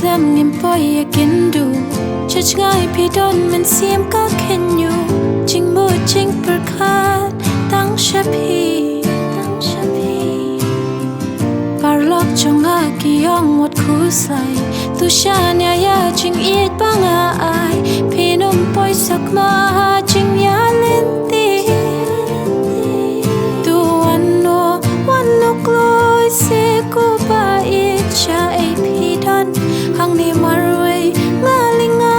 lem ngim poi ya kindu chach ngai pi don men sim ka kenyu ching mo ching per khat tang shapi parlok chonga ki yong wat khu sai tu shan ya ching it banga ai pi num poi sak ma ching ya len ti tu one no kloi se ku ba it cha ai pi don hang ni marway nga linga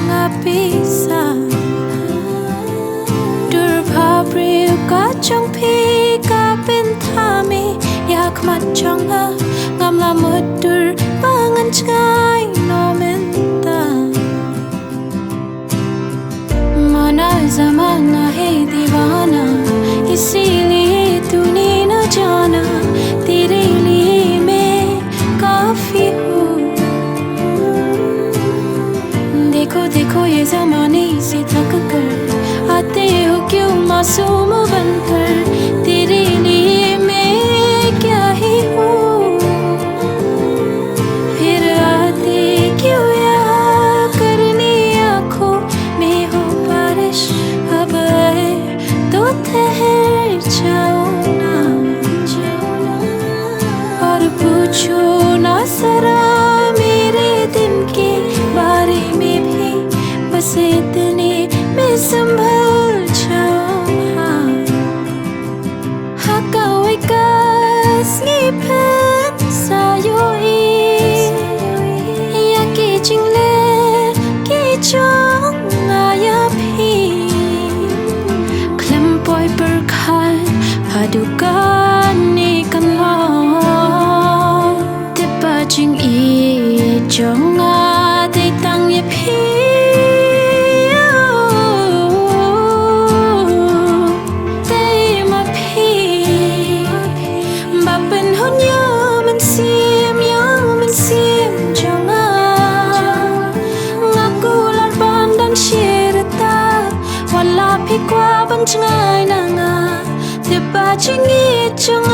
nga pisa dur pha priu ka chong pi ka pen tha mi yak mat chong a ngam la mut dur bangan chai no menta mana zamana hai दीवाना इसीलिए तूने न जाना तेरे लिए मैं काफी हूँ देखो देखो ये ज़माने से थक कर आते हो क्यों मासूम बनकर तेरे लिए मैं क्या ही हूँ फिर आते क्यों यहाँ करनी आँखों में हो बारिश अब है तो ठहर जाओ ना और पूछो ना जरा मेरे दिन के बारे में भी बस इतने में संभल जाओ Hakaway kas ngipet sayo yaki jingle ki chong ngaya phi klem poi per khan padukan ni kan lo te pa jing I chong nga te tang ye phi qua bắn ngai nàng à, để ba chỉ nghĩ cho